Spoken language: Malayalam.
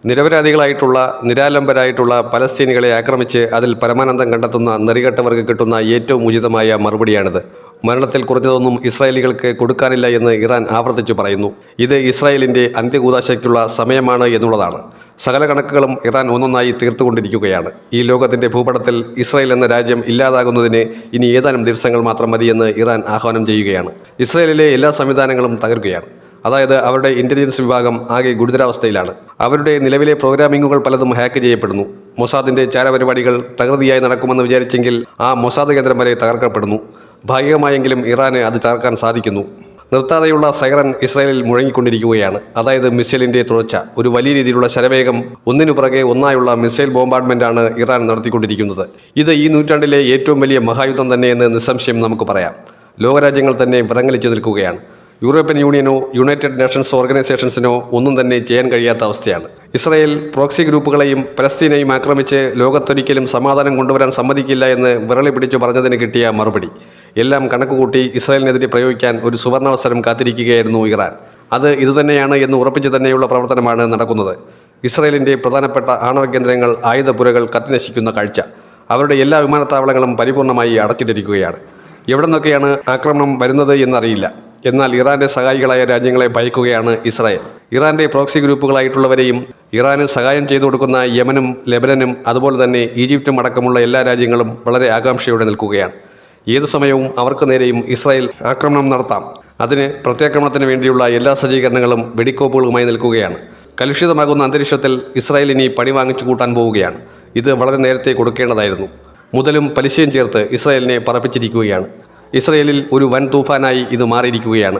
നിരപരാധികളായിട്ടുള്ള നിരാലംബരായിട്ടുള്ള പലസ്തീനികളെ ആക്രമിച്ച് അതിൽ പരമാനന്ദം കണ്ടെത്തുന്ന നെറികെട്ടവർക്ക് കിട്ടുന്ന ഏറ്റവും ഉചിതമായ മറുപടിയാണിത്. മരണത്തിൽ കുറഞ്ഞതൊന്നും ഇസ്രായേലികൾക്ക് കൊടുക്കാനില്ല എന്ന് ഇറാൻ ആവർത്തിച്ചു പറയുന്നു. ഇത് ഇസ്രായേലിൻ്റെ അന്ത്യകൂദാശയ്ക്കുള്ള സമയമാണ് എന്നുള്ളതാണ്. സകല കണക്കുകളും ഇറാൻ ഒന്നൊന്നായി തീർത്തുകൊണ്ടിരിക്കുകയാണ്. ഈ ലോകത്തിൻ്റെ ഭൂപടത്തിൽ ഇസ്രായേൽ എന്ന രാജ്യം ഇല്ലാതാകുന്നതിന് ഇനി ഏതാനും ദിവസങ്ങൾ മാത്രം മതിയെന്ന് ഇറാൻ ആഹ്വാനം ചെയ്യുകയാണ്. ഇസ്രായേലിലെ എല്ലാ സംവിധാനങ്ങളും തകർക്കുകയാണ്. അതായത് അവരുടെ ഇൻ്റലിജൻസ് വിഭാഗം ആകെ ഗുരുതരാവസ്ഥയിലാണ്. അവരുടെ നിലവിലെ പ്രോഗ്രാമിങ്ങുകൾ പലതും ഹാക്ക് ചെയ്യപ്പെടുന്നു. മൊസാദിൻ്റെ ചാരപരിപാടികൾ തകൃതിയായി നടക്കുമെന്ന് വിചാരിച്ചെങ്കിൽ ആ മൊസാദ് കേന്ദ്രം വരെ തകർക്കപ്പെടുന്നു. ഭാഗികമായെങ്കിലും ഇറാന് അത് തകർക്കാൻ സാധിക്കുന്നു. നിർത്താതെയുള്ള സൈറൻ ഇസ്രായേലിൽ മുഴങ്ങിക്കൊണ്ടിരിക്കുകയാണ്. അതായത് മിസൈലിൻ്റെ തുടർച്ച. ഒരു വലിയ രീതിയിലുള്ള ശരവേഗം ഒന്നിനു പുറകെ ഒന്നായുള്ള മിസൈൽ ബോംബാർഡ്മെൻറ്റാണ് ഇറാൻ നടത്തിക്കൊണ്ടിരിക്കുന്നത്. ഇത് ഈ നൂറ്റാണ്ടിലെ ഏറ്റവും വലിയ മഹായുദ്ധം തന്നെയെന്ന് നിസ്സംശയം നമുക്ക് പറയാം. ലോകരാജ്യങ്ങൾ തന്നെ വിറങ്ങലിച്ചു നിൽക്കുകയാണ്. യൂറോപ്യൻ യൂണിയനോ യുണൈറ്റഡ് നേഷൻസ് ഓർഗനൈസേഷൻസിനോ ഒന്നും തന്നെ ചെയ്യാൻ കഴിയാത്ത അവസ്ഥയാണ്. ഇസ്രായേൽ പ്രോക്സി ഗ്രൂപ്പുകളെയും പലസ്തീനെയും ആക്രമിച്ച് ലോകത്തൊരിക്കലും സമാധാനം കൊണ്ടുവരാൻ സമ്മതിക്കില്ല എന്ന് വിരളി പിടിച്ചു പറഞ്ഞതിന് കിട്ടിയ മറുപടി. എല്ലാം കണക്കുകൂട്ടി ഇസ്രായേലിനെതിരെ പ്രയോഗിക്കാൻ ഒരു സുവർണാവസരം കാത്തിരിക്കുകയായിരുന്നു ഇറാൻ. അത് ഇതുതന്നെയാണ് എന്ന് ഉറപ്പിച്ചു തന്നെയുള്ള പ്രവർത്തനമാണ് നടക്കുന്നത്. ഇസ്രായേലിൻ്റെ പ്രധാനപ്പെട്ട ആണവ കേന്ദ്രങ്ങൾ, ആയുധപ്പുരകൾ കത്തിനശിക്കുന്ന കാഴ്ച. അവരുടെ എല്ലാ വിമാനത്താവളങ്ങളും പരിപൂർണമായി അടച്ചിട്ടിരിക്കുകയാണ്. എവിടെ നിന്നൊക്കെയാണ് ആക്രമണം വരുന്നത് എന്നറിയില്ല. എന്നാൽ ഇറാൻ്റെ സഹായികളായ രാജ്യങ്ങളെ ഭയക്കുകയാണ് ഇസ്രായേൽ. ഇറാൻ്റെ പ്രോക്സി ഗ്രൂപ്പുകളായിട്ടുള്ളവരെയും ഇറാന് സഹായം ചെയ്തു കൊടുക്കുന്ന യമനും ലെബനനും അതുപോലെ തന്നെ ഈജിപ്തും അടക്കമുള്ള എല്ലാ രാജ്യങ്ങളും വളരെ ആകാംക്ഷയോടെ നിൽക്കുകയാണ്. ഏതു സമയവും അവർക്ക് നേരെയും ഇസ്രായേൽ ആക്രമണം നടത്താം. അതിന് പ്രത്യാക്രമണത്തിന് വേണ്ടിയുള്ള എല്ലാ സജ്ജീകരണങ്ങളും വെടിക്കോപ്പുകളുമായി നിൽക്കുകയാണ്. കലുഷിതമാകുന്ന അന്തരീക്ഷത്തിൽ ഇസ്രായേൽ ഇനി പണി വാങ്ങിച്ചു കൂട്ടാൻ പോവുകയാണ്. ഇത് വളരെ നേരത്തെ കൊടുക്കേണ്ടതായിരുന്നു. മുതലും പലിശയും ചേർത്ത് ഇസ്രായേലിനെ പറപ്പിച്ചിരിക്കുകയാണ്. ഇസ്രായേലിൽ ഒരു വൻ തൂഫാനായി ഇത് മാറിയിരിക്കുകയാണ്.